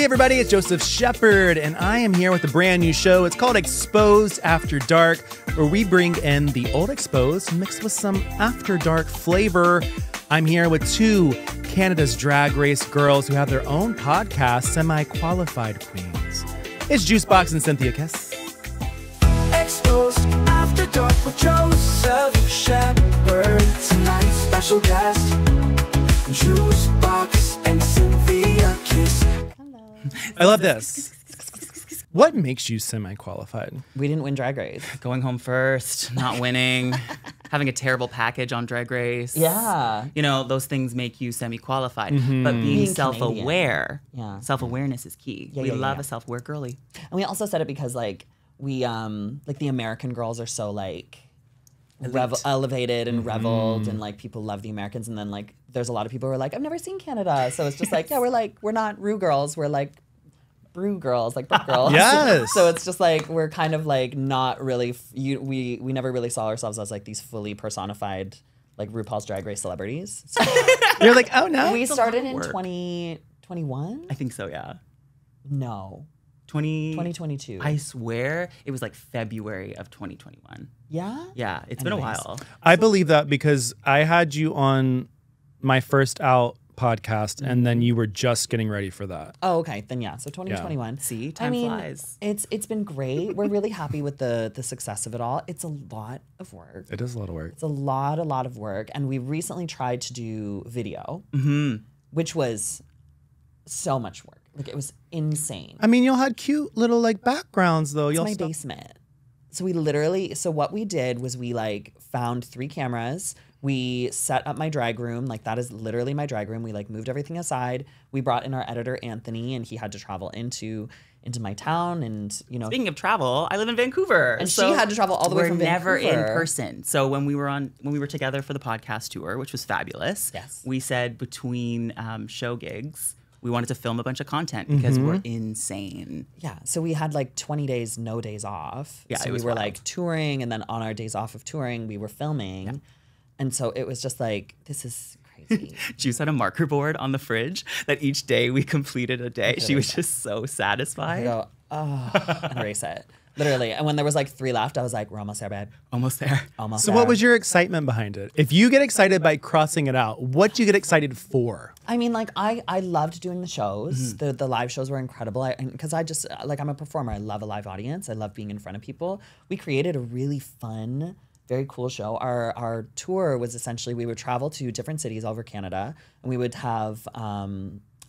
everybody, it's Joseph Shepard, and I am here with a brand new show. It's called Exposed After Dark, where we bring in the old Exposed mixed with some After Dark flavor. I'm here with two Canada's Drag Race girls who have their own podcast, Semi-Qualified Queens. It's Juicebox and Cynthia Kiss. Exposed After Dark with Joseph Shepard. Tonight's special guest, Juicebox and Cynthia Kiss. Hello. I love this. What makes you semi-qualified? We didn't win Drag Race. Going home first, not winning, having a terrible package on Drag Race. Yeah. You know, those things make you semi-qualified. Mm-hmm. But being Being self-aware, Yeah. self-awareness is key. We love a self-aware girly. And we also said it because like we like the American girls are so like elevated and reveled and like people love the Americans, and then like there's a lot of people who are like, I've never seen Canada. So it's just like, yeah, we're not Rue girls, we're like brew girls, like Brook girls. Yes. So it's just like we're kind of like not really we never really saw ourselves as like these fully personified like RuPaul's Drag Race celebrities. So You're like, oh no. we started in work. 2021? I think so, yeah. No. 2022. 2022. I swear it was like February of 2021. Yeah? Yeah, it's been a Anyways. while. I believe that because I had you on my first out podcast, and then you were just getting ready for that. Oh, okay. Then yeah. So 2021. See, time flies. It's been great. We're really happy with the success of it all. It's a lot of work. It is a lot of work. It's a lot of work. And we recently tried to do video, which was so much work. Like it was insane. I mean, y'all had cute little like backgrounds though. It's Y'all my stuff- basement. So what we did was we like found 3 cameras. We set up my drag room. Like that is literally my drag room. We like moved everything aside. We brought in our editor, Anthony, and he had to travel into my town. And, you know, Speaking of travel, I live in Vancouver. And she had to travel all the way we're from never in Vancouver. person. So when we were together for the podcast tour, which was fabulous, Yes. we said between show gigs, we wanted to film a bunch of content because we're insane. yeah. So we had like 20 days, no days off. Yeah, so it we was were wild. like touring, and then on our days off of touring, we were filming. Yeah. And so it was just like, this is crazy. Juice had a marker board on the fridge that each day we completed a day. She was just so I satisfied. go, oh, and erase it. Literally. And when there was like 3 left, I was like, we're almost there, babe. Almost there. Almost So there. what was your excitement behind it? If you get excited by crossing it out, what do you get excited for? I mean, like I loved doing the shows. Mm-hmm. The live shows were incredible. Because I just like I'm a performer. I love a live audience. I love being in front of people. We created a really fun, very cool show. Our tour was essentially we would travel to different cities all over Canada, and we would have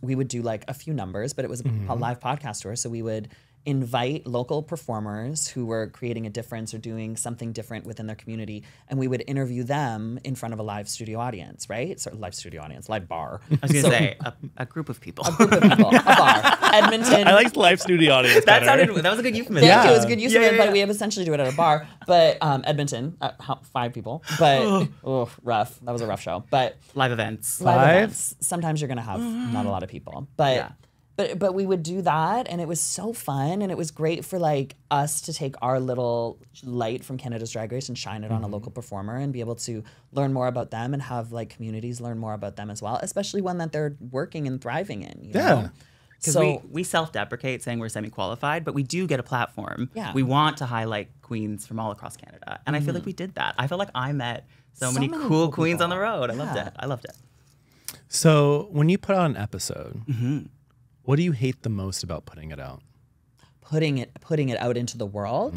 we would do like a few numbers, but it was a live podcast tour. So we would invite local performers who were creating a difference or doing something different within their community, and we would interview them in front of a live studio audience, right? So live studio audience, live bar. I was going to say a group of people. Group of people, a bar, Edmonton. I like live studio audience that better. was a good euphemism. Thank you. It was a good use of Yeah, it, yeah, but yeah. we have essentially do it at a bar. But Edmonton, 5 people. But rough. That was a rough show. But Live events. live 5? events, sometimes you're gonna have not a lot of people. But Yeah. but we would do that, and it was so fun, and it was great for like us to take our little light from Canada's Drag Race and shine it on a local performer and be able to learn more about them and have like communities learn more about them as well, especially one that they're working and thriving in. You Yeah. know? Because So we self-deprecate saying we're semi-qualified, but we do get a platform. Yeah. We want to highlight queens from all across Canada. And I feel like we did that. I feel like I met so many many cool cool queens on the people. road. I loved Yeah. it. I loved it. So when you put out an episode, what do you hate the most about putting it out? putting it out into the world.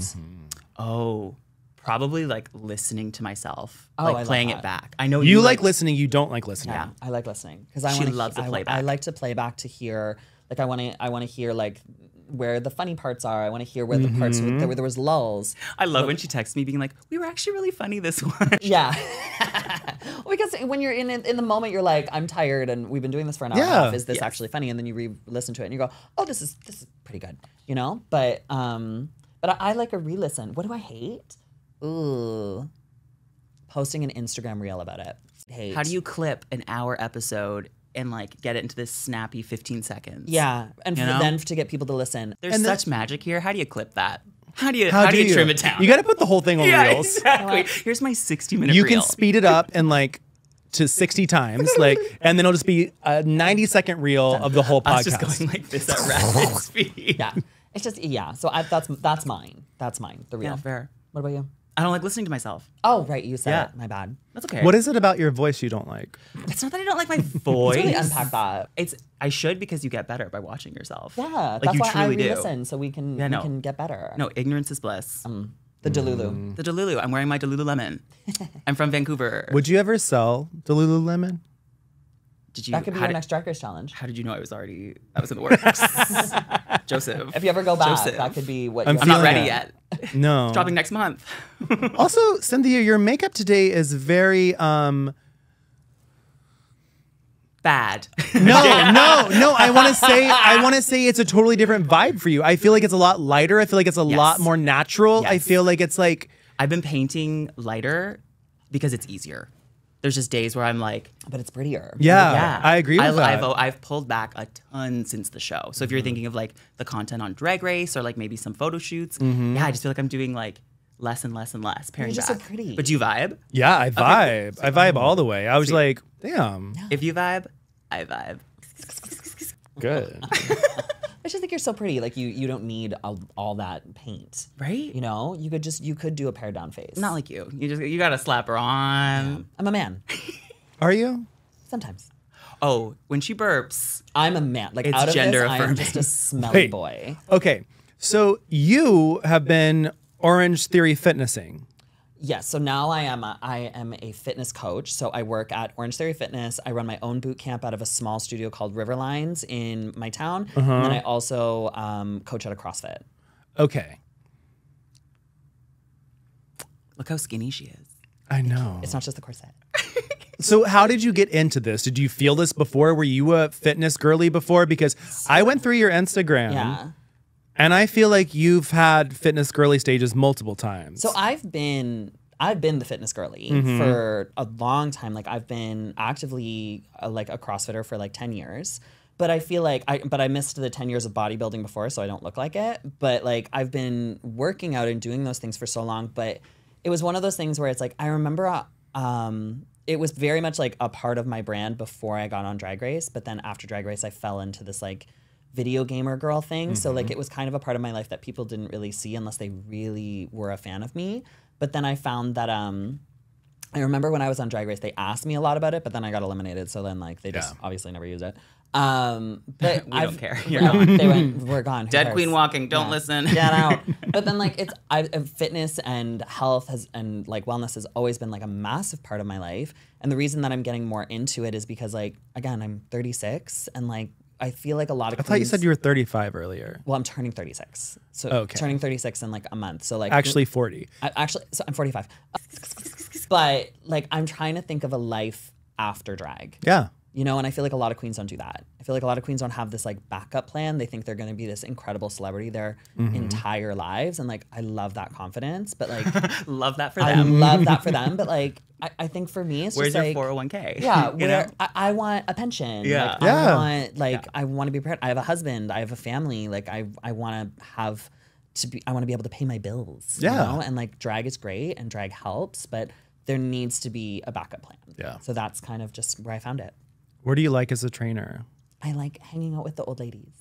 Oh, probably like listening to myself, Oh, I like love playing that. it back. I know You like listening, you don't like listening. Yeah, I like listening because I She want loves to play I back. like to play back to hear. Like I want to hear like where the funny parts are. I want to hear where the parts where there was lulls. I love when she texts me being like, we were actually really funny this one. Yeah. Well, because when you're in the moment, you're like, I'm tired, and we've been doing this for an hour and a half. Is this Yes. actually funny? And then you re-listen to it, and you go, oh, this is pretty good, you know. But I like a re-listen. What do I hate? Ooh, posting an Instagram reel about it. Hate. How do you clip an hour episode and like get it into this snappy 15 seconds? Yeah, and You know? then to get people to listen. There's And such magic here. How do you clip that? How do you trim it down? You got to put the whole thing on yeah, reels. exactly. Here's my 60-minute You reel. can speed it up and like to 60 times, like, and then it'll just be a 90-second reel of the whole Us podcast. just going like this at rapid speed. Yeah. It's just, yeah. So that's mine. That's mine. The real. Yeah, fair. What about you? I don't like listening to myself. Oh, right. You said Yeah. it. My bad. That's okay. What is it about your voice you don't like? It's not that I don't like my voice. Let's really unpack that. It's I should because you get better by watching yourself. Yeah. like That's you why I truly do. re-listen so we can, Yeah, no. we can get better. No, ignorance is bliss. The Delulu. The Delulu. I'm wearing my Delululemon. I'm from Vancouver. Would you ever sell the Lululemon? Did you? That could be how your did- next Drag Race challenge. How did you know I was already? I was in the works. Joseph. If you ever go back, Joseph. that could be what I'm you I'm not feeling ready it. yet. No. Dropping next month. Also, Cynthia, your makeup today is very Bad. no. I want to say it's a totally different vibe for you. I feel like it's a lot lighter. I feel like it's a lot more natural. I Yes. feel like it's like I've been painting lighter because it's easier. There's just days where I'm like, But it's prettier. yeah, I agree with that. I've pulled back a ton since the show. So if you're thinking of like the content on Drag Race or like maybe some photo shoots, yeah, I just feel like I'm doing like less and less and less. Paring just so back. pretty. But do you vibe? Yeah, I vibe. I vibe all the way. I was like, damn, If you vibe, I vibe. good. I just think you're so pretty. Like you don't need all that paint. Right? You know, you could do a pared down face. Not like you. You gotta slap her on. I'm a man. Are you? Sometimes. Oh, when she burps, I'm a man. Like It's out of gender this, I'm affirming. just a smelly Wait. boy. Okay, so you have been Orange Theory Fitnessing. Yes. So now I am a fitness coach. So I work at Orange Theory Fitness. I run my own boot camp out of a small studio called Riverlines in my town. And then I also coach at a CrossFit. Okay, look how skinny she is. I know. It's not just the corset. So how did you get into this? Did you feel this before? Were you a fitness girly before? Because I went through your Instagram. Yeah. And I feel like you've had fitness girly stages multiple times. So I've been the fitness girly for a long time. Like I've been actively like a CrossFitter for like 10 years. But I feel like I missed the 10 years of bodybuilding before, so I don't look like it. But like I've been working out and doing those things for so long. But it was one of those things where it's like I remember it was very much like a part of my brand before I got on Drag Race. But then after Drag Race, I fell into this like video gamer girl thing. So like it was kind of a part of my life that people didn't really see unless they really were a fan of me. But then I found that I remember when I was on Drag Race, they asked me a lot about it, but then I got eliminated. So then like they just obviously never used it. But We don't care. You're gone. They went, we're gone. Who Dead cares? queen walking. Don't listen. Get out. But then like fitness and health and like wellness has always been like a massive part of my life. And the reason that I'm getting more into it is because like, again, I'm 36 and like, I feel like a lot of I thought you said you were 35 earlier. well, I'm turning 36. So Okay. turning 36 in like a month. So like Actually 40. so I'm 45. But like I'm trying to think of a life after drag. Yeah. You know, and I feel like a lot of queens don't do that. I feel like a lot of queens don't have this like backup plan. They think they're going to be this incredible celebrity their entire lives. And like, I love that confidence, but like, Love that for I them. love that for them. But like, I think for me, it's Where's just your like, 401k? yeah, You know? I want a pension. Yeah. Like, Yeah. I want to be prepared. I have a husband. I have a family. Like I want to have I want to be able to pay my bills. Yeah. You know? And like drag is great and drag helps, but there needs to be a backup plan. Yeah. So that's kind of just where I found it. What do you like as a trainer? I like hanging out with the old ladies.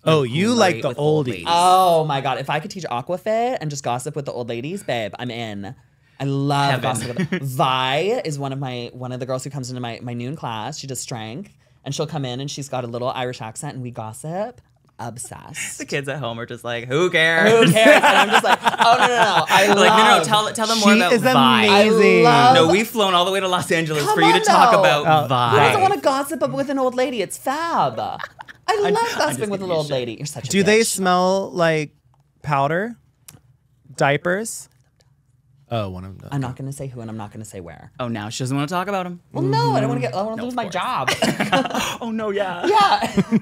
Oh, you like great the with old oldies. ladies. Oh my God. If I could teach Aquafit and just gossip with the old ladies, babe, I'm in. I love Heaven. gossip with them. Vi is one of the girls who comes into my noon class. She does strength and she'll come in and she's got a little Irish accent and we gossip. Obsessed. The kids at home are just like, who cares? Who cares? And I'm just like, oh no. I Like, love. no. Tell them more She about is Vi. amazing. I love- No, we've flown all the way to Los Angeles Come for you to on, talk though. about Who Vi. doesn't want to gossip with an old lady? It's fab. I love gossiping with giving an you old shit. lady. You're such a Do they bitch. smell like powder? Diapers? Oh, one of them. I'm not going to say who and I'm not going to say where. Oh, now she doesn't want to talk about him. Well, no, I don't want to lose of my course. job. Oh, no, yeah. Yeah.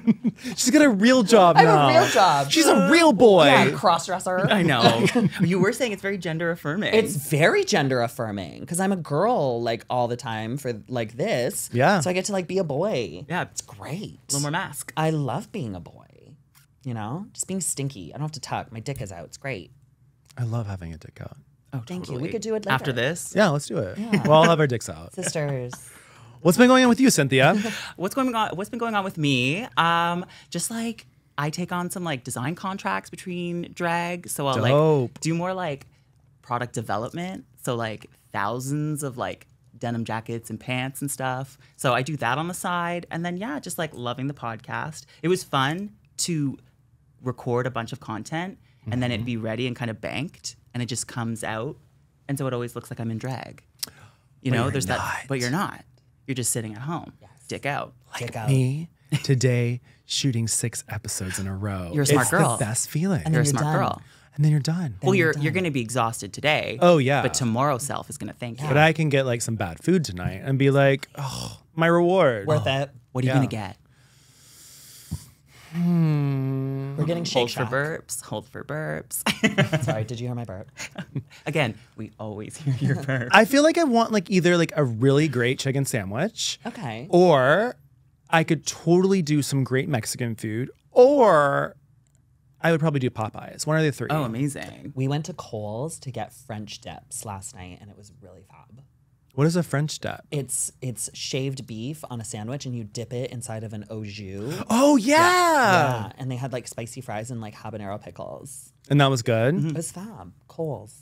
She's got a real job I now. have a real job. She's a real boy. Yeah, cross-dresser. I know. You were saying it's very gender affirming. It's very gender affirming because I'm a girl like all the time for like this. Yeah. So I get to like be a boy. Yeah. It's great. a little more mask. I love being a boy. You know, just being stinky. I don't have to tuck. My dick is out. It's great. I love having a dick out. Oh, Thank you. totally. We could do it later. After this? Yeah, let's do it. We'll all have our dicks out. Sisters. What's been going on with you, Cynthia? What's been going on with me? Just like I take on some like design contracts between drag, so I'll Dope. like do more like product development. So like thousands of like denim jackets and pants and stuff. So I do that on the side, and then yeah, just like loving the podcast. It was fun to record a bunch of content and then it be ready and kind of banked, and it just comes out, and so it always looks like I'm in drag. You know, you're there's that, not. but you're not. You're just sitting at home, dick out. Check out. Me today shooting 6 episodes in a row. You're a smart it's girl. the best feeling. And You're then a smart done. girl. And then you're done. Well, you're going to be exhausted today. Oh, yeah. But tomorrow self is going to thank you. But I can get like some bad food tonight and be like, oh, my reward. Worth it. What are you Yeah. going to get? We're getting Shake Hold for Shack. burps. Hold for burps. Sorry, did you hear my burp? Again, we always hear your burp. I feel like I want like either like a really great chicken sandwich. Okay. Or I could totally do some great Mexican food. Or I would probably do Popeyes. One of the 3. Oh, amazing. We went to Kohl's to get French dips last night, and it was really fab. What is a French dip? It's shaved beef on a sandwich, and you dip it inside of an au jus. Oh, yeah. Yeah, and they had like spicy fries and like habanero pickles. And that was good. It was fab. Kohl's.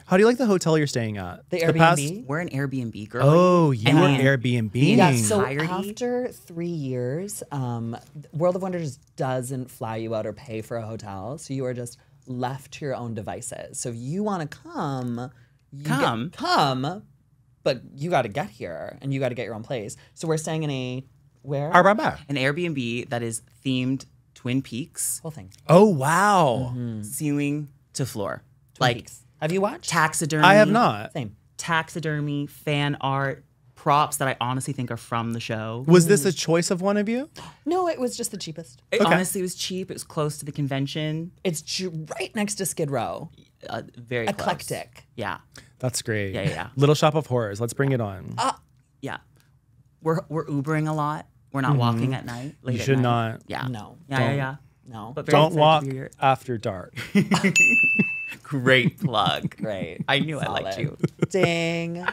How do you like the hotel you're staying at? The past- Airbnb? We're an Airbnb girl. Oh, you were And Airbnb. Yeah, so entirety? after 3 years, World of Wonders doesn't fly you out or pay for a hotel, so you are just left to your own devices. So if you want to come, come, but you got to get here and you got to get your own place. So we're staying in a where? Araba. An Airbnb that is themed Twin Peaks, Whole thing. Oh, wow. ceiling to floor. Twin Like Peaks. Have you watched? taxidermy. I have not. Same. Taxidermy, fan art, props that I honestly think are from the show. Was this a choice of one of you? No, it was just the cheapest. It Okay. honestly was cheap. It was close to the convention. It's right next to Skid Row. Very close. Eclectic. Yeah. That's great. Yeah. Little Shop of Horrors. Let's bring it on. Yeah. We're Ubering a lot. We're not walking at night. Late You at should night. not. Yeah. No. Yeah. No. But very Don't excited walk to be here. after dark. Great plug. Great. I knew I liked Solid. you. Ding.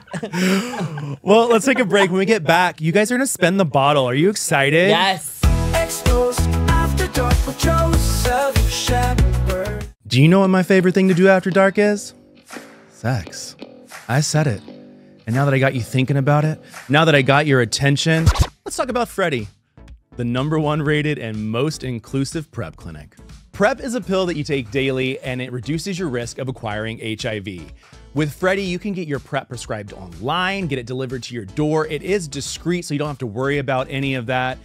Well, let's take a break. When we get back, you guys are going to spin the bottle. Are you excited? Yes. Exposed after dark with Joseph Shepard. Do you know what my favorite thing to do after dark is? Sex. I said it. And now that I got you thinking about it, now that I got your attention, let's talk about Freddie, the #1 rated and most inclusive PrEP clinic. PrEP is a pill that you take daily and it reduces your risk of acquiring HIV. With Freddie, you can get your PrEP prescribed online, get it delivered to your door. It is discreet, so you don't have to worry about any of that.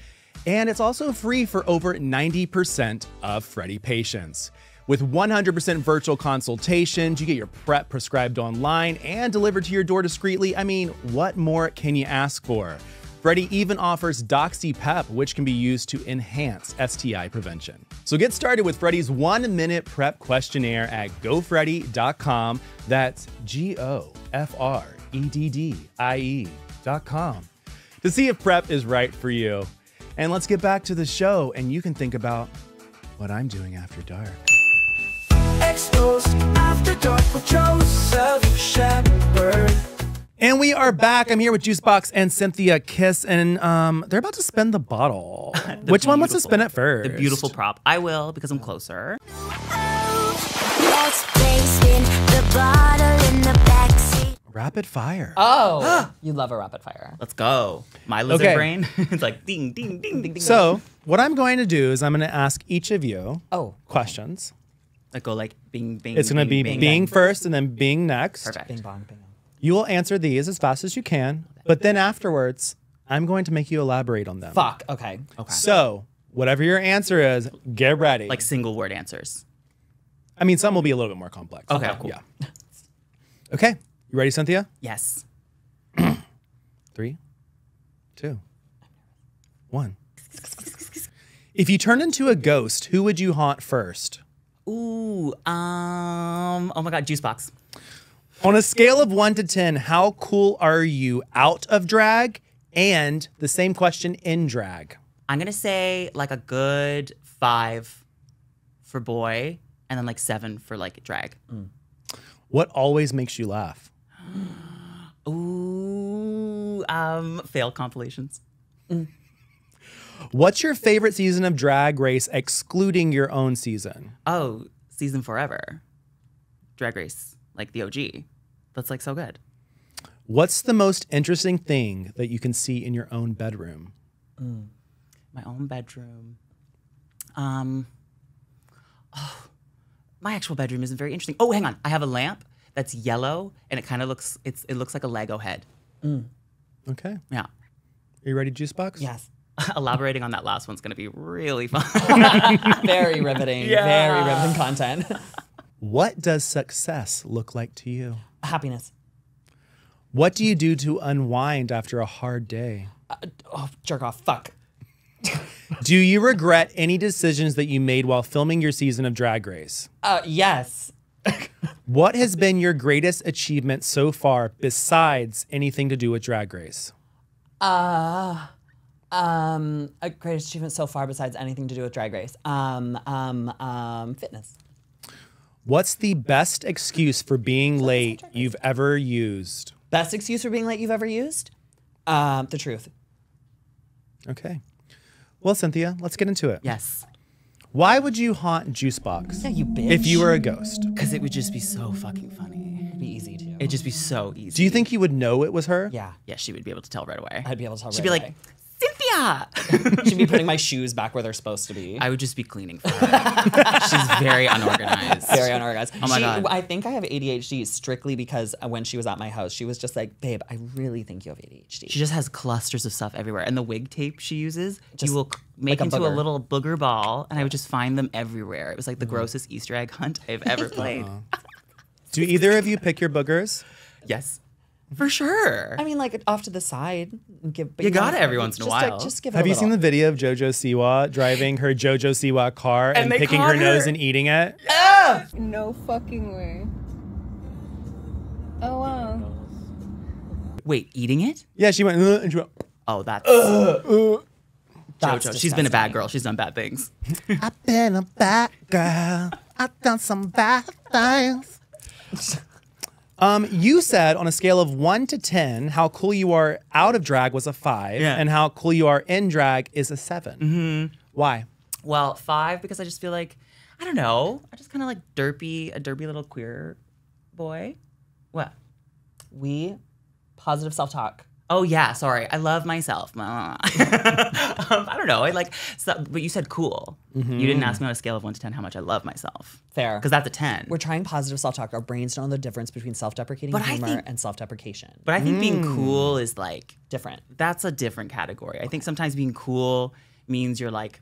And it's also free for over 90% of Freddie patients. With 100% virtual consultations, you get your PrEP prescribed online and delivered to your door discreetly. I mean, what more can you ask for? Freddie even offers DoxyPep, which can be used to enhance STI prevention. So get started with Freddie's 1-minute PrEP questionnaire at gofreddie.com. That's GOFREDDIE.com to see if PrEP is right for you. And let's get back to the show, and you can think about what I'm doing after dark. Exposed after dark with Joseph Shepard. And we are back. I'm here with Juicebox and Cynthia Kiss, and they're about to spin the bottle. Which one wants to spin it first? The beautiful prop. I will because I'm closer. Let's place in the bottle in the backseat. Rapid fire. Oh, you love a rapid fire. Let's go. My lizard Okay. brain. It's like ding, ding, ding, ding, ding. So what I'm going to do is I'm going to ask each of you Oh, questions. Like go like bing, bing. It's going to be bing, Bing first and then Bing next. Perfect. bing bong, bing. You will answer these as fast as you can, but then afterwards, I'm going to make you elaborate on them. Fuck. Okay. So whatever your answer is, get ready. Like single word answers. I mean, some will be a little bit more complex. Okay, cool. Yeah. Okay. You ready, Cynthia? Yes. 3, 2, 1. If you turn into a ghost, who would you haunt first? Ooh. Oh my God. Juice box. On a scale of 1 to 10, how cool are you out of drag? And the same question in drag. I'm gonna say like a good 5 for boy, and then like 7 for like drag. What always makes you laugh? Ooh. Failed compilations. What's your favorite season of Drag Race, excluding your own season? Oh, season forever. Drag Race, like the OG. That's like so good. What's the most interesting thing that you can see in your own bedroom? My own bedroom. My actual bedroom isn't very interesting. Oh, hang on. I have a lamp that's yellow and it kind of looks it looks like a Lego head. Okay. Yeah. Are you ready, Juicebox? Yes. Elaborating on that last one's going to be really fun. Very riveting. Yeah. Very riveting content. What does success look like to you? Happiness. What do you do to unwind after a hard day? Oh, jerk off. Fuck. Do you regret any decisions that you made while filming your season of Drag Race? Yes. What has been your greatest achievement so far besides anything to do with Drag Race? A greatest achievement so far besides anything to do with Drag Race. Fitness. What's the best excuse for being late you've ever used? Best excuse for being late you've ever used? The truth. Okay. Well, Cynthia, let's get into it. Yes. Why would you haunt Juicebox Yeah, you bitch. if you were a ghost? Because it would just be so fucking funny. It'd be easy to. It'd just be so easy. Do you think you would know it was her? Yeah. Yeah, she would be able to tell right away. I'd be able to tell She'd right be away. like, Cynthia! She'd be putting my shoes back where they're supposed to be. I would just be cleaning for her. She's very unorganized. Very unorganized. Oh my God. I think I have ADHD strictly because when she was at my house, she was just like, babe, I really think you have ADHD. She just has clusters of stuff everywhere. And the wig tape she uses, Just you will make like a into a booger. little booger ball, and I would just find them everywhere. It was like the grossest Easter egg hunt I've ever played. Do either of you pick your boogers? Yes. For sure. I mean, like off to the side. Give, but You know, got it every once in a just, like, while. just give it Have a you seen the little. video of JoJo Siwa driving her JoJo Siwa car and they picking caught her nose her. and eating it? No fucking way. Oh wow. Wait, eating it? Yeah, she went, and she went, Oh, that's That's JoJo. She's been a bad disgusting. girl. She's done bad things. I've been a bad girl. I've done some bad things. You said on a scale of 1 to 10, how cool you are out of drag was a 5, Yeah. and how cool you are in drag is a 7. Mm-hmm. Why? Well, 5 because I just feel like, I don't know, I just kind of like a derpy little queer boy. What? We positive self-talk. Oh yeah, sorry. I love myself. I don't know. I like, but you said cool. You didn't ask me on a scale of 1 to 10 how much I love myself. Fair. Because that's a 10. We're trying positive self-talk. Our brains don't know the difference between self-deprecating But I humor think- and self-deprecation. But I think being cool is like, Different. that's a different category. I think sometimes being cool means you're like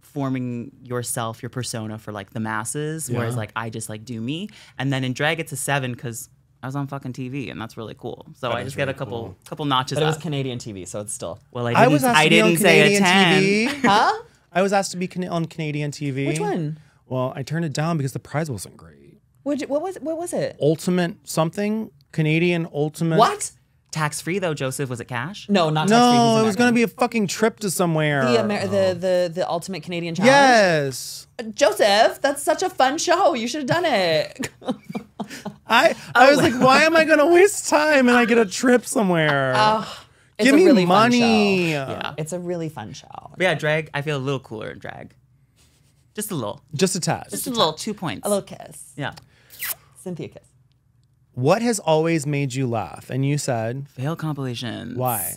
forming yourself, your persona for like the masses, whereas like I just like do me. And then in drag it's a 7 because I was on fucking TV and that's really cool. So I just get a couple notches But it was up. Canadian TV, so it's still. Well, I was asked I to be on didn't say a Canadian 10. TV. Huh? I was asked to be on Canadian TV. Which one? Well, I turned it down because the prize wasn't great. What was it? Ultimate something? Canadian Ultimate. What? Tax free though, Joseph. Was it cash? No, not tax-free, No, he's it was going to American. be a fucking trip to somewhere. the ultimate Canadian challenge. Yes. Joseph, that's such a fun show. You should have done it. I was like, why am I going to waste time and I get a trip somewhere? It's Give a me really money. Fun show. Yeah, it's a really fun show. But yeah, drag. I feel a little cooler in drag. Just a little. Just a tad. Just a little. 2 points. A little kiss. Yeah. Cynthia kiss. What has always made you laugh? And you said, Fail compilations. why?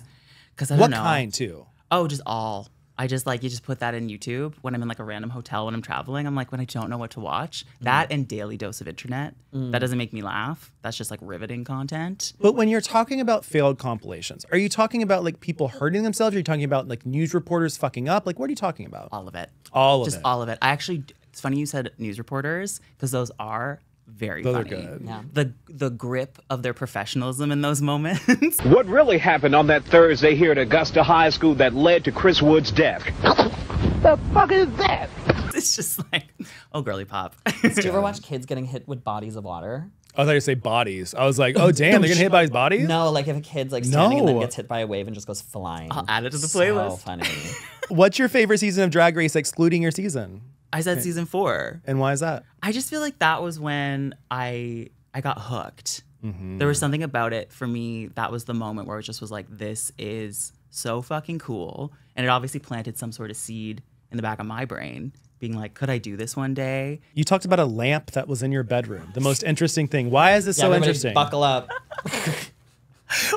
Because I don't What know. kind, too? Oh, just all. I just like, you just put that in YouTube when I'm in like a random hotel when I'm traveling. I'm like, when I don't know what to watch, that and daily dose of internet. That doesn't make me laugh. That's just like riveting content. But when you're talking about failed compilations, are you talking about like people hurting themselves? Are you talking about like news reporters fucking up? Like, what are you talking about? All of it. All of just it. all of it. I actually, it's funny you said news reporters because those are very Those are funny. good. Yeah. The grip of their professionalism in those moments. What really happened on that Thursday here at Augusta High School that led to Chris Wood's death? The fuck is that? It's just like, oh, girly pop. Did you ever watch kids getting hit with bodies of water? I thought you say bodies. I was like, oh, damn, they're going to hit by his bodies? No, like if a kid's like standing and then No. gets hit by a wave and just goes flying. I'll add it to the So playlist. funny. What's your favorite season of Drag Race, excluding your season? I said season 4. And why is that? I just feel like that was when I got hooked. There was something about it for me that was the moment where it just was like, this is so fucking cool. And it obviously planted some sort of seed in the back of my brain, being like, could I do this one day? You talked about a lamp that was in your bedroom. The most interesting thing. Why is this so everybody interesting? Buckle up.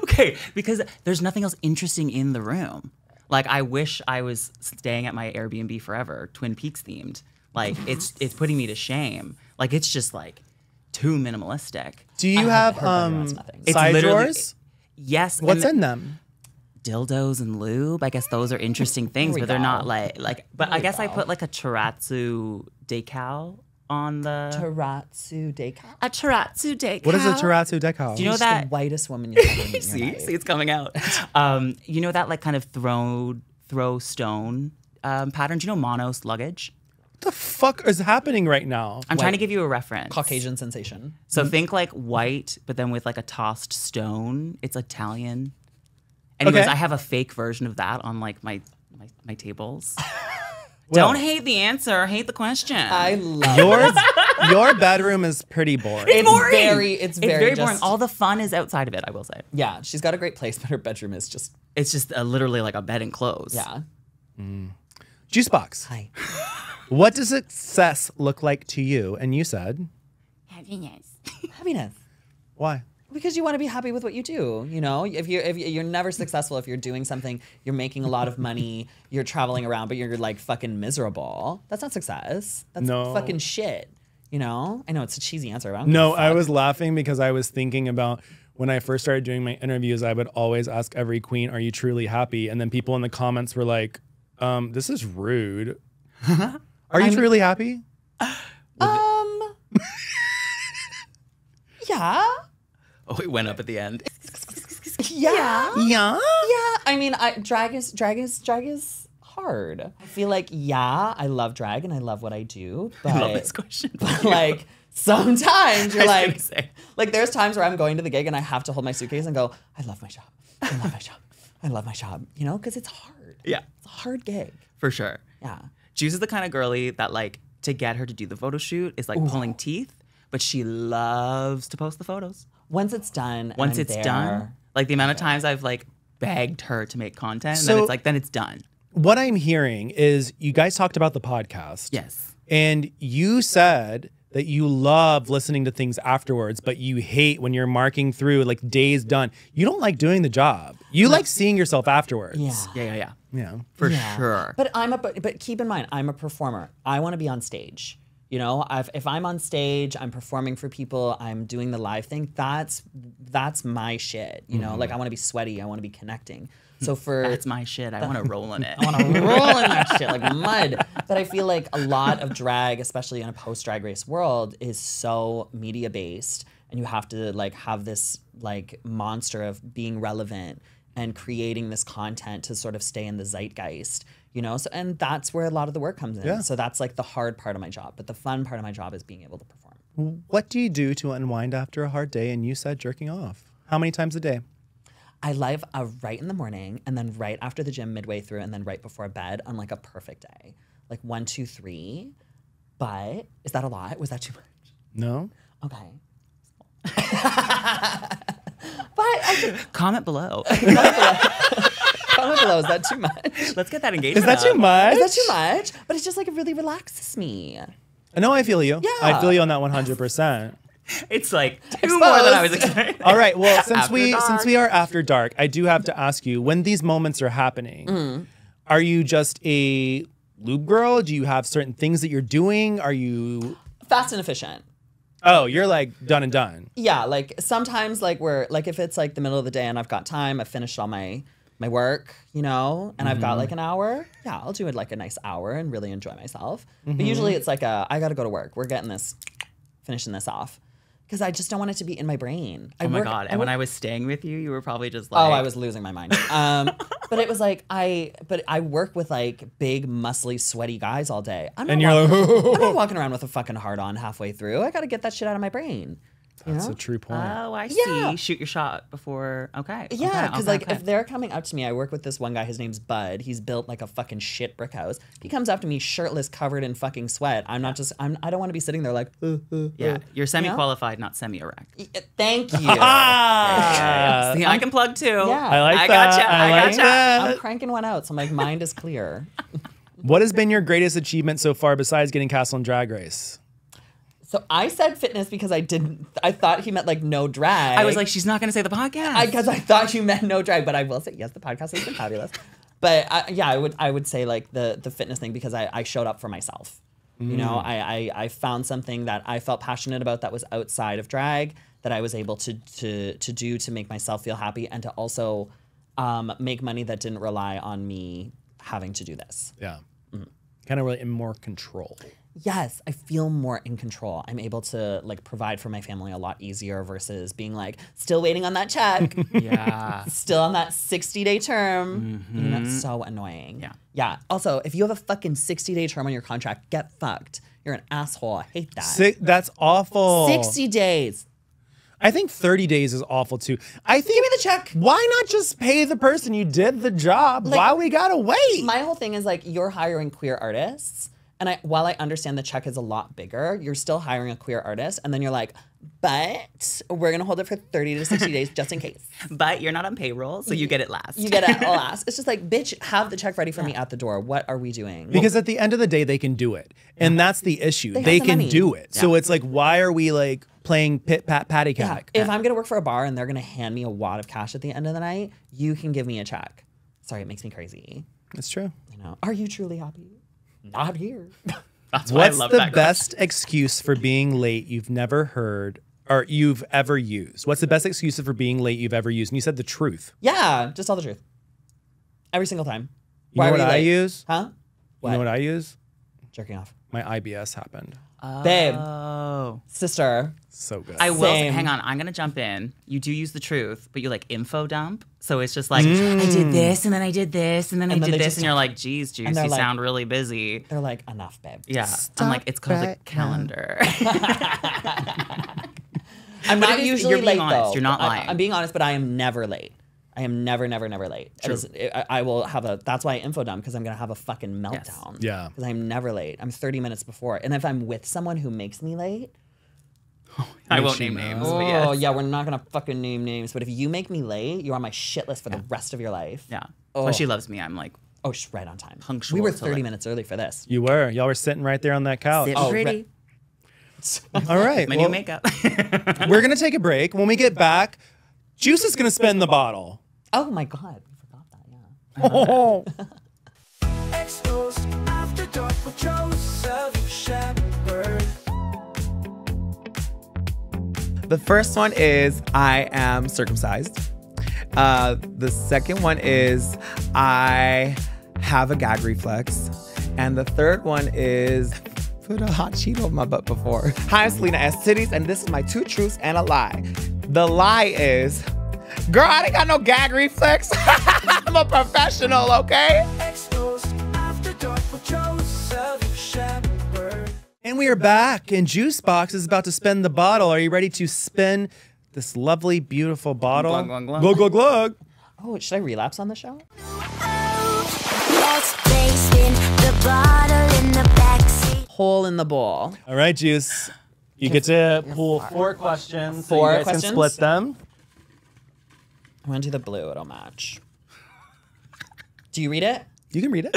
Okay, because there's nothing else interesting in the room. Like, I wish I was staying at my Airbnb forever, Twin Peaks themed. Like, it's putting me to shame. Like, it's just like too minimalistic. Do you have heard about it, it's nothing. It's side literally- drawers? Yes. What's and in them? dildos and lube? I guess those are interesting things, we but they're go. not like. But I guess I go. put like a Taratsu decal on the. Taratsu decal. A Taratsu decal. What is a Taratsu decal? Do you know She's that? the whitest woman you've ever met in your See, life. it's coming out. You know that like kind of throw stone pattern? Do you know Monos luggage? What the fuck is happening right now? I'm trying to give you a reference. Caucasian sensation. So think like white, but then with like a tossed stone. It's Italian. Anyways, Okay. I have a fake version of that on like my tables. Don't hate the answer, hate the question. I love Yours, your bedroom is pretty boring. It's boring. It's very boring. just- All the fun is outside of it, I will say. Yeah, she's got a great place, but her bedroom is just It's just literally like a bed and clothes. yeah. Juicebox. Hi. What does success look like to you? And you said, Happiness. why? Because you want to be happy with what you do, you know. If you're never successful, if you're doing something, you're making a lot of money, you're traveling around, but you're like fucking miserable. That's not success. That's No. fucking shit. You know. I know it's a cheesy answer. But I don't No, give a I fuck. was laughing because I was thinking about when I first started doing my interviews, I would always ask every queen, are you truly happy? And then people in the comments were like, this is rude. Are you truly happy? Yeah. Oh, it went up at the end. Yeah. Yeah. Yeah. I mean, drag is hard. I feel like I love drag and I love what I do, but I love this question. like sometimes you're I was like, gonna say. like there's times where I'm going to the gig and I have to hold my suitcase and go, I love my job. I love my job. I love my job. You know, because it's hard. Yeah, It's a hard gig. for sure. Yeah. Juice is the kind of girly that like to get her to do the photo shoot is like pulling teeth, but she loves to post the photos. Once it's done. and Once I'm it's there, done, like the amount of times I've like begged her to make content, and So- then it's like, then it's done. What I'm hearing is you guys talked about the podcast. Yes. And you said that you love listening to things afterwards, but you hate when you're marking through like days done. You don't like doing the job. You like seeing yourself afterwards. Yeah. Yeah. Yeah. For Yeah. sure. But but keep in mind, I'm a performer. I want to be on stage. You know, if I'm on stage, I'm performing for people, I'm doing the live thing. That's my shit. You know, like I want to be sweaty. I want to be connecting. So for That's my shit. I want to roll in it. I want to roll in that shit like mud. But I feel like a lot of drag, especially in a post-Drag Race world, is so media-based, and you have to like have this like monster of being relevant and creating this content to sort of stay in the zeitgeist, you know? So, and that's where a lot of the work comes in. Yeah. So that's like the hard part of my job. But the fun part of my job is being able to perform. What do you do to unwind after a hard day? And you said jerking off. How many times a day? I live right in the morning, and then right after the gym midway through, and then right before bed on like a perfect day. Like 1, 2, 3. But is that a lot? Was that too much? No? Okay. But I just Comment below. comment below. Is that too much? Let's get that engagement. Is that too up. much? Is that too much? But it's just like it really relaxes me. No, I feel you. Yeah. I feel you on that 100%. It's like two more than I was Exposed. expecting. All right. Well, since After we dark. are after dark, I do have to ask you, when these moments are happening, are you just a lube girl? Do you have certain things that you're doing? Are you Fast and efficient. Oh, you're like done and done. Yeah, like sometimes like we're like if it's like the middle of the day and I've got time, I've finished all my work, you know, and I've got like an hour. Yeah, I'll do it like a nice hour and really enjoy myself. But usually it's like I got to go to work. We're getting this, finishing this off. Because I just don't want it to be in my brain. Oh my God. And when I was staying with you, you were probably just like, Oh, I was losing my mind. But it was like I work with like big, muscly, sweaty guys all day. I'm And you're like, I'm not walking around with a fucking heart on halfway through. I got to get that shit out of my brain. That's know? a true point. Oh, I Yeah. see. Shoot your shot before. Okay. Yeah, because okay, if they're coming up to me, I work with this one guy. His name's Bud. He's built like a fucking shit brick house. He comes up to me shirtless, covered in fucking sweat. I don't want to be sitting there like. Yeah, you're semi-qualified, not semi-erect. Thank you. See, I can plug too. Yeah. I like I that. gotcha. I I like gotcha. that. I'm cranking one out, so my mind is clear. What has been your greatest achievement so far besides getting cast on Drag Race? So I said fitness because I thought he meant like no drag. I was like, she's not going to say the podcast. Because I thought you meant no drag, but I will say yes, the podcast has been fabulous. But I would say like the fitness thing because I showed up for myself. You know, I found something that I felt passionate about that was outside of drag that I was able to do to make myself feel happy and to also make money that didn't rely on me having to do this. Yeah. Kind of really in more control. Yes, I feel more in control. I'm able to like provide for my family a lot easier versus being like still waiting on that check. Yeah. Still on that 60-day term. You know, it's so annoying. Yeah. Yeah. Also, if you have a fucking 60-day term on your contract, get fucked. You're an asshole. I hate that. That's awful. 60 days. I think 30 days is awful too. I think Give me the check. Why not just pay the person you did the job? Why we gotta wait? My whole thing is like you're hiring queer artists. And while I understand the check is a lot bigger, you're still hiring a queer artist. And then you're like, but we're going to hold it for 30 to 60 days just in case. But you're not on payroll, so you get it last. You get it last. It's just like, bitch, have the check ready for me at the door. What are we doing? Because at the end of the day, they can do it. And that's the issue. They have They the can money. do it. So it's like, why are we like playing pit pat patty Yeah. cack? If I'm going to work for a bar and they're going to hand me a wad of cash at the end of the night, you can give me a check. Sorry, it makes me crazy. It's true. You know, are you truly happy? Not here. That's why What's I love the that best excuse for being late you've never heard or you've ever used? What's the best excuse for being late you've ever used? And you said the truth. Yeah, just tell the truth. Every single time. You know were what I late? use? Huh? You know what I use? Jerking off. My IBS happened. Babe, Oh. sister. So good. I will. Same. Hang on. I'm gonna jump in. You do use the truth, but you like info dump. So it's just like I did this, and then I did this, and then I And then did they this, just and you're like, geez, Juice, they're you like- sound really busy. They're like, enough, babe. Yeah. I'm like, it's called a calendar. I'm But not it is- usually you're being late, honest. though. You're not lying. I'm being honest, but I am never late. I am never late. I will have that's why I info dump, because I'm going to have a fucking meltdown. Yeah. Because I'm never late. I'm 30 minutes before. And if I'm with someone who makes me late, I won't you name know. names. oh, But yes. yeah, we're not going to fucking name names. But if you make me late, you're on my shit list for the rest of your life. Yeah. Oh. Well, she loves me. I'm like, Oh, right on time. Punctual We were to 30 like- minutes early for this. You were. Y'all were sitting right there on that couch. sitting Oh, pretty. All right. My well, new makeup. we're going to take a break. When we get back, Juice is going to spin the bottle. Oh, my God. We forgot that, yeah. Exposed after dark with Joseph Shepherd. The first one is I am circumcised. The second one is I have a gag reflex. And the third one is put a hot Cheeto on my butt before. Hi, I'm Selena S. Titties, and this is my 2 truths and a lie. The lie is, girl, I ain't got no gag reflex. I'm a professional, okay? Exposed after dark with Joseph Shepherd. And we are back, and Juice Box is about to spin the bottle. Are you ready to spin this lovely, beautiful bottle? Glug, glug, glug. Glug, glug, glug. Oh, should I relapse on the show? Let's place in the bottle in the backseat. Hole in the bowl. All right, Juice. You get to pull 4 questions. So Four you guys questions? can split them. I'm going to do the blue. It'll match. Do you read it? You can read it.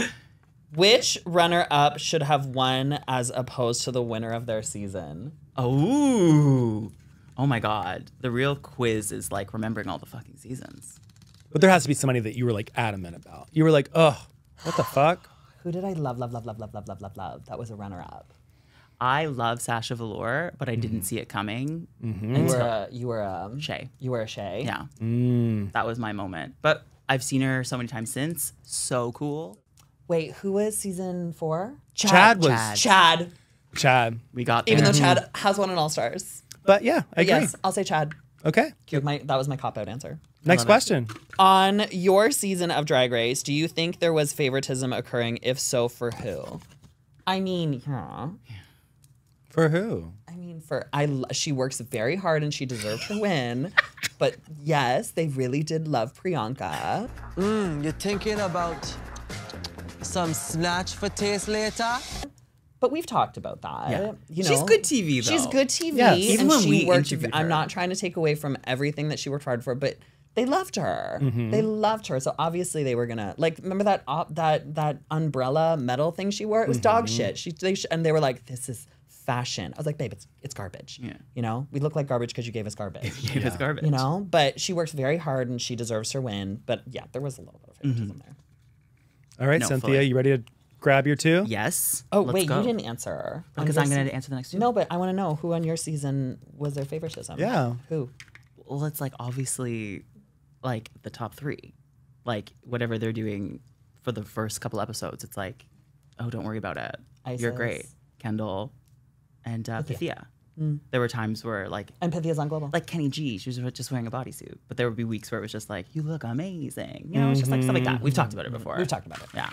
Which runner-up should have won as opposed to the winner of their season? Oh. Oh my God. The real quiz is like remembering all the fucking seasons. But there has to be somebody that you were like adamant about. You were like, ugh, what the fuck? Who did I love? That was a runner-up. I love Sasha Velour, but I didn't see it coming. You were a Shay. You were a Shay. Yeah. That was my moment. But I've seen her so many times since. So cool. Wait, who was season 4? Chad was Chad. Chad. We got there. Even though Chad has won an All-Stars. But yeah, I agree. Yes, I'll say Chad. Okay. That was my cop-out answer. Next question. On your season of Drag Race, do you think there was favoritism occurring? If so, for who? I mean, yeah. For who? I mean, she works very hard and she deserved her win. But yes, they really did love Priyanka. You're thinking about some snatch for taste later? But we've talked about that. Yeah. You know, She's good TV, though. She's good TV. Yes. Even and when she we worked. interviewed I'm her. not trying to take away from everything that she worked hard for, but they loved her. They loved her. So obviously they were gonna remember that that umbrella metal thing she wore? It was dog shit. And they were like, this is fashion. I was like, babe, it's garbage. Yeah. You know, we look like garbage because you gave us garbage. It's garbage. You know, but she works very hard and she deserves her win. But yeah, there was a little bit of favoritism there. All right, No, Cynthia, fully. you ready to grab your 2? Yes. Oh, Let's wait, go. you didn't answer. Because I'm going to answer the next 2. No, but I want to know who on your season was their favoritism. Yeah. Who? Well, it's like obviously like the top 3. Like whatever they're doing for the first couple episodes, it's like, oh, don't worry about it. You're Isis. great. Kendall and Pythia. There were times where like And Pythia's on Global. like Kenny G, she was just wearing a bodysuit. But there would be weeks where it was just like, you look amazing. You know, it's just like stuff like that. We've talked about it before. We've talked about it. Yeah.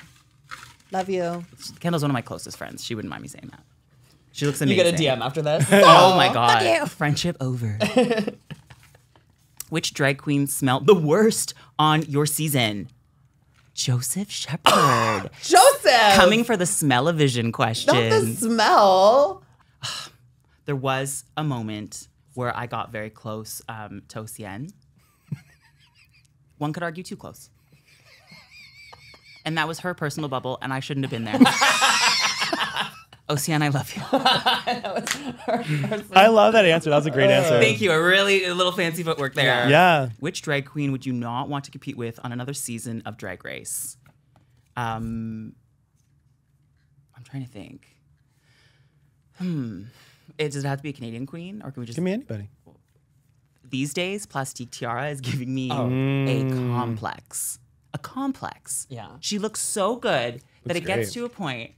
Love you. Kendall's one of my closest friends. She wouldn't mind me saying that. She looks You amazing. get a DM after this. Oh my God. Friendship over. Which drag queen smelled the worst on your season? Joseph Shepard. Joseph! Coming for the smell-o-vision question. Not the smell. There was a moment where I got very close to Océane. One could argue too close. And that was her personal bubble, and I shouldn't have been there. Océane, I love you. I love that answer. That was a great answer. Thank you. A little fancy footwork there. Yeah. Which drag queen would you not want to compete with on another season of Drag Race? I'm trying to think. Does it have to be a Canadian queen, or can we just? Give me anybody. These days, Plastique Tiara is giving me a complex. A complex. Yeah. She looks so good that Looks it gets great. to a point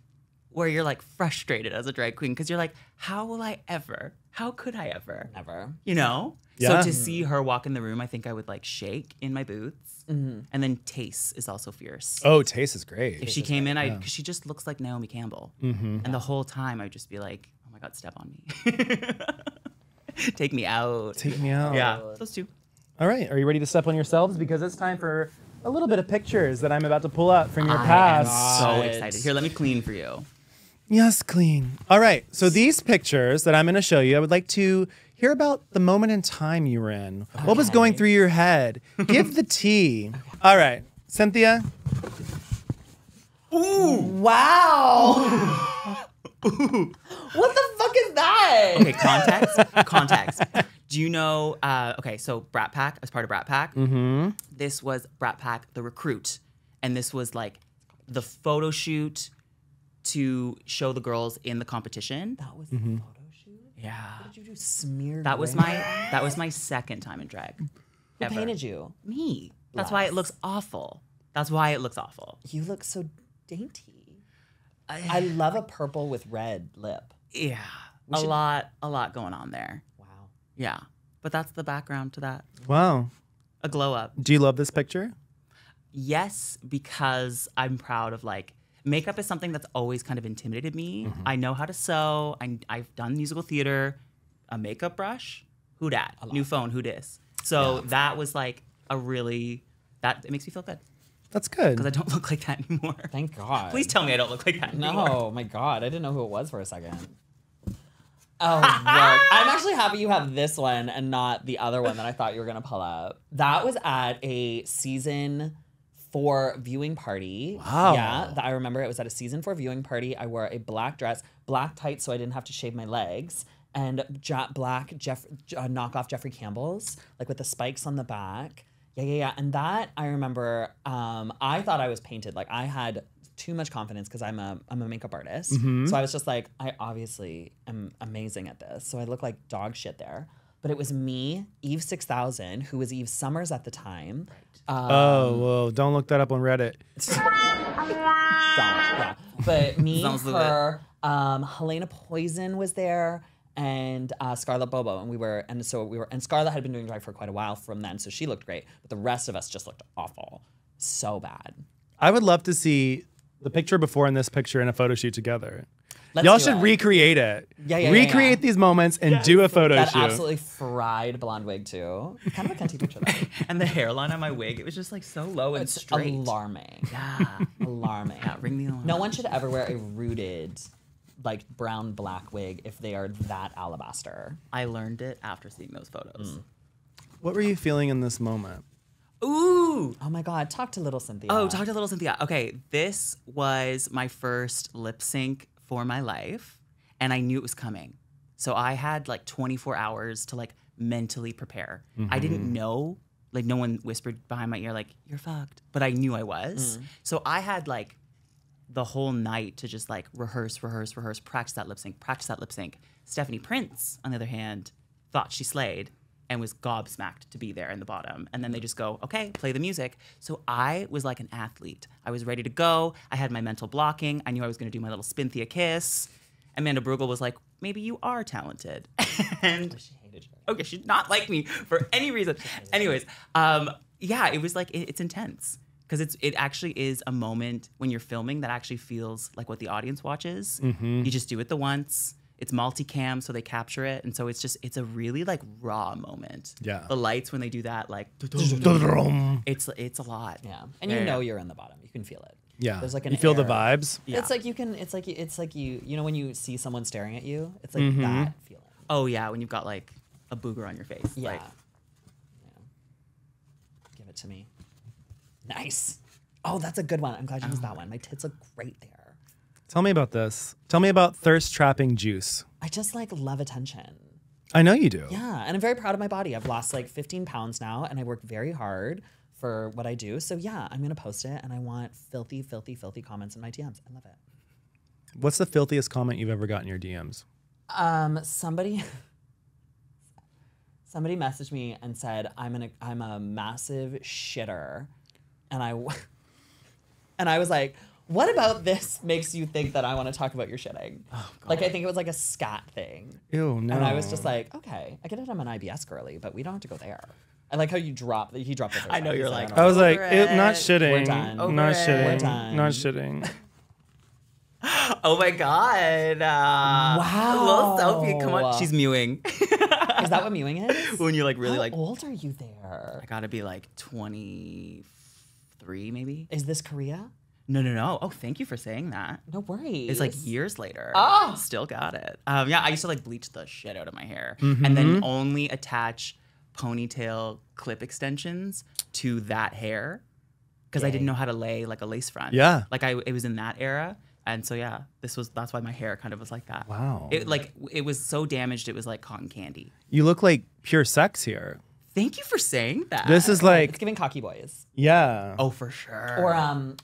where you're like frustrated as a drag queen because you're like, how will I ever? How could I ever? Never. You know? Yeah. So to see her walk in the room, I think I would like shake in my boots. And then Tace is also fierce. Oh, Taste is great. If she came in, because she just looks like Naomi Campbell. And the whole time I'd just be like, oh my God, step on me. Take me out. Take me out. Yeah, those 2. All right. Are you ready to step on yourselves? Because it's time for a little bit of pictures that I'm about to pull up from your past. I'm so excited. Here, let me clean for you. Yes, clean. All right. So these pictures that I'm going to show you, I would like to hear about the moment in time you were in. What was going through your head? Give the tea. All right. Cynthia? Wow. What the fuck is that? Okay, context. Do you know, okay, so Brat Pack, I was part of Brat Pack. This was Brat Pack, the recruit. And this was like the photo shoot to show the girls in the competition. That was the photo shoot? Yeah. What did you do? Smear That was my second time in drag. Who ever. painted you? Me. That's why it looks awful. That's why it looks awful. You look so dainty. I love a purple with red lip. Yeah. A lot going on there. Wow. Yeah. But that's the background to that. Wow. A glow up. Do you love this picture? Yes, because I'm proud of like makeup is something that's always kind of intimidated me. I know how to sew. I've done musical theater. A makeup brush, who dat? New phone, who dis? So that was like it makes me feel good That's good. because I don't look like that anymore. Thank God. Please tell me I don't look like that anymore. No, my God. I didn't know who it was for a second. Oh, Lord. I'm actually happy you have this one and not the other one that I thought you were going to pull up. That was at a season 4 viewing party. Wow. Yeah, I remember it was at a season 4 viewing party. I wore a black dress, black tights so I didn't have to shave my legs, and black knockoff Jeffrey Campbell's, like with the spikes on the back. Yeah. And that, I remember, I thought I was painted. Like I had too much confidence because I'm a makeup artist. So I was just like, I obviously am amazing at this. So I look like dog shit there. But it was me, Eve 6000, who was Eve Summers at the time. Oh, whoa. Don't look that up on Reddit. Yeah. But me, Sounds legit. her, Helena Poison was there, and Scarlett Bobo, and Scarlett had been doing drag for quite a while from then, so she looked great. But the rest of us just looked awful, so bad. I would love to see the picture before and this picture in a photo shoot together. Let's Y'all do should it. recreate it. Yeah. Recreate these moments and do a photo That shoot. absolutely fried blonde wig too. Kind of a cunty picture though. And the hairline on my wig, it was just like so low and It's straight. alarming. Yeah. Alarming. Yeah, ring the alarm. No one should ever wear a rooted, like brown black wig if they are that alabaster. I learned it after seeing those photos. What were you feeling in this moment? Ooh. Oh my God, talk to little Cynthia. Oh, talk to little Cynthia. Okay, this was my first lip sync for my life, and I knew it was coming. So I had like 24 hours to like mentally prepare. I didn't know, like no one whispered behind my ear like, you're fucked. But I knew I was. So I had like the whole night to just like rehearse, practice that lip sync. Stephanie Prince, on the other hand, thought she slayed and was gobsmacked to be there in the bottom. And then they just go, okay, play the music. So I was like an athlete. I was ready to go. I had my mental blocking. I knew I was gonna do my little Cynthia kiss. Amanda Brugel was like, maybe you are talented. And She hated you. okay, she did not like me for any reason. Anyways, yeah, it was like, it's intense. Because it actually is a moment when you're filming that actually feels like what the audience watches. You just do it the once. It's multicam, so they capture it. And so it's a really like raw moment. Yeah. The lights when they do that, like, it's a lot. Yeah, and Yeah. you're in the bottom. You can feel it. Yeah. There's like an you feel the air. vibes? Yeah. It's like you know when you see someone staring at you, it's like that feeling. Oh yeah, when you've got like a booger on your face. Yeah. Like, Yeah. Give it to me. Nice. Oh, that's a good one. I'm glad you used that one. My tits look great there. Tell me about this. Tell me about thirst trapping juice. I just like love attention. I know you do. Yeah, and I'm very proud of my body. I've lost like 15 pounds now, and I work very hard for what I do. So yeah, I'm gonna post it, and I want filthy, filthy, filthy comments in my DMs. I love it. What's the filthiest comment you've ever gotten in your DMs? Somebody messaged me and said I'm a massive shitter, and I was like, what about this makes you think that I want to talk about your shitting? Oh, God. Like I think it was like a scat thing. Ew, no. And I was just like, okay, I get it. I'm an IBS girly, but we don't have to go there. I like how he dropped the first I know one. you're He's like, I was like, Over not it. shitting. We're done. Not Over it. shitting. We're done. Not shitting. oh my God. Wow. Little Sophie, come on. She's mewing. Is that what mewing is? when you're like really How like, old are you there? I gotta be like 23 maybe. Is this Korea? No. Oh, thank you for saying that. No worries. It's like years later. Ah! Still got it. Yeah, I used to like bleach the shit out of my hair and then only attach ponytail clip extensions to that hair because I didn't know how to lay like a lace front. Yeah. Like it was in that era. And so yeah, that's why my hair kind of was like that. Wow. It was so damaged it was like cotton candy. You look like pure sex here. Thank you for saying that. This is It's like, giving cocky boys. yeah. oh for sure.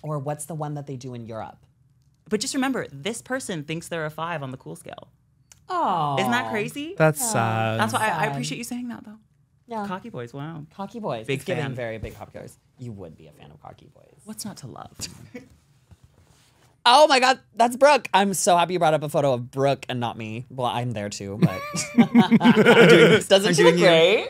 Or what's the one that they do in Europe? But just remember, this person thinks they're a 5 on the cool scale. Oh. Isn't that crazy? That's sad. That's why I sad. appreciate you saying that though. Yeah. Cocky boys, wow. Cocky boys. Big It's giving fan. very big cocky boys. You would be a fan of cocky boys. What's not to love? Oh my God, that's Brooke. I'm so happy you brought up a photo of Brooke and not me. Well, I'm there too, but doesn't she look doing you. great?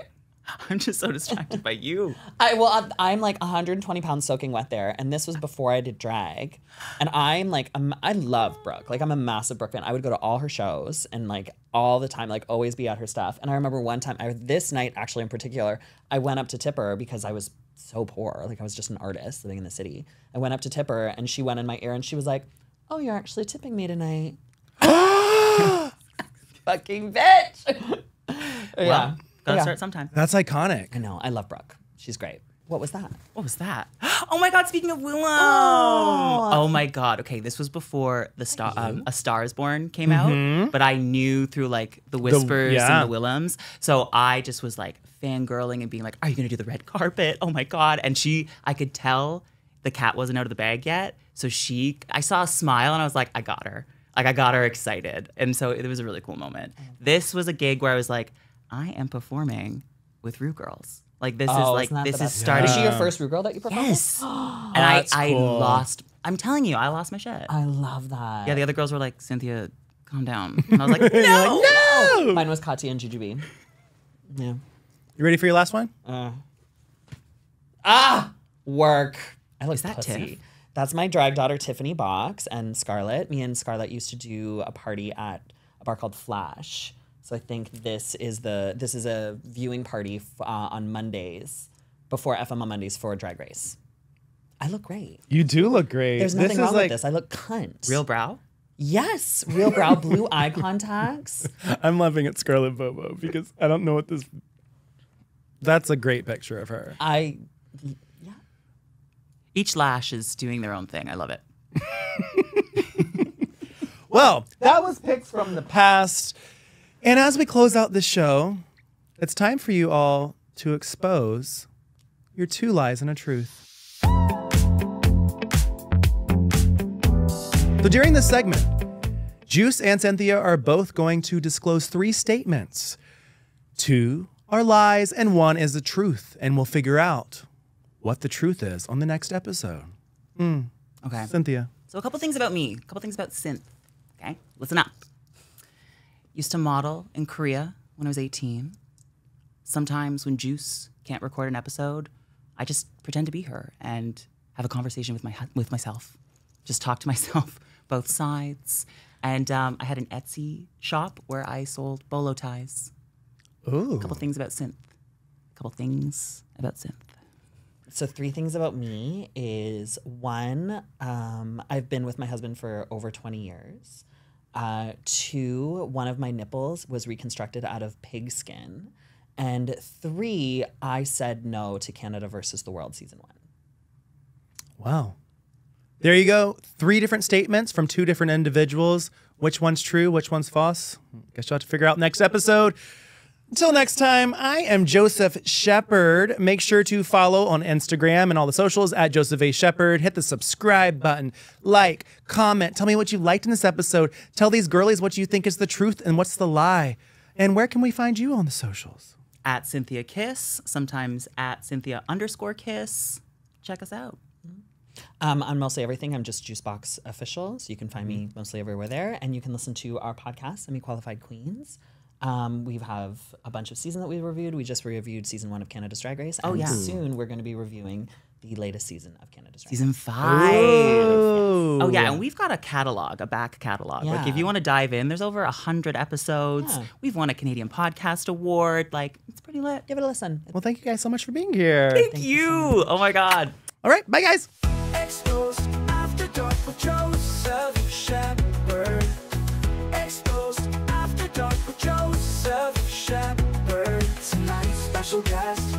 I'm just so distracted by you. I'm like 120 pounds soaking wet there, and this was before I did drag. And I'm like, I love Brooke. Like I'm a massive Brooke fan. I would go to all her shows and like all the time, like always be at her stuff. And I remember one time, this night actually in particular, I went up to tip her because I was so poor. Like I was just an artist living in the city. I went up to tip her, and she went in my ear, and she was like, "Oh, you're actually tipping me tonight." Fucking bitch. Yeah. Gotta Yeah. start sometime. That's iconic. I know. I love Brooke. She's great. What was that? What was that? Oh my God! Speaking of Willam. Oh my God. Okay, this was before the A Star Is Born came out, but I knew through like the whispers yeah. and the Willems, so I just was like fangirling and being like, "Are you gonna do the red carpet? Oh my God!" And I could tell the cat wasn't out of the bag yet, so I saw a smile and I was like, "I got her." Like I got her excited, and so it was a really cool moment. This was a gig where I was like, I am performing with Rue Girls. Like this is like isn't that the this is best? starting. Was she your first Rue girl that you performed? Yes. And That's I cool. lost. I'm telling you, I lost my shit. I love that. Yeah, the other girls were like, Cynthia, calm down. And I was like, no. No! Mine was Katya and Jujubee. Yeah. You ready for your last one? Work. I like Is that pussy. Tiff? That's my drag daughter, Tiffany Box, and Scarlett. Me and Scarlett used to do a party at a bar called Flash. So I think this is a viewing party on Mondays, before FM on Mondays for Drag Race. I look great. You do look great. There's nothing wrong with this. I look cunt. Real brow? Yes, real brow, blue eye contacts. I'm laughing at Scarlett Bobo because I don't know what this. That's a great picture of her. Each lash is doing their own thing. I love it. Well, that was pics from the past. And as we close out this show, it's time for you all to expose your 2 lies and a truth. So during this segment, Juice and Cynthia are both going to disclose 3 statements. 2 are lies and 1 is the truth. And we'll figure out what the truth is on the next episode. Okay. Cynthia. So a couple things about me, a couple things about synth. Okay, listen up. Used to model in Korea when I was 18. Sometimes when Juice can't record an episode, I just pretend to be her and have a conversation with myself. Just talk to myself, both sides. And I had an Etsy shop where I sold bolo ties. Ooh. A couple things about synth. So 3 things about me is 1, I've been with my husband for over 20 years. 2, one of my nipples was reconstructed out of pig skin. And 3, I said no to Canada versus the World season 1. Wow. There you go. 3 different statements from 2 different individuals. Which one's true? Which one's false? Guess you'll have to figure out next episode. Until next time, I am Joseph Shepard. Make sure to follow on Instagram and all the socials at Joseph A. Shepard. Hit the subscribe button, like, comment. Tell me what you liked in this episode. Tell these girlies what you think is the truth and what's the lie. And where can we find you on the socials? At Cynthia Kiss, sometimes at Cynthia_Kiss. Check us out. On mostly everything, I'm just Juicebox Official, so you can find me mostly everywhere there. And you can listen to our podcast, Semi-Qualified Queens. We have a bunch of seasons that we reviewed. We just reviewed season 1 of Canada's Drag Race. And soon we're going to be reviewing the latest season of Canada's Drag Race. Season 5. Ooh. Oh, yeah. And we've got a catalog, a back catalog. Yeah. Like, if you want to dive in, there's over 100 episodes. Yeah. We've won a Canadian Podcast Award. Like, it's pretty lit. Give it a listen. Well, thank you guys so much for being here. Thank you. Oh, my God. All right. Bye, guys. Exposed After Dark with Joseph Shepard. Exposed After Dark with Joseph Shepard. Tonight's special guest.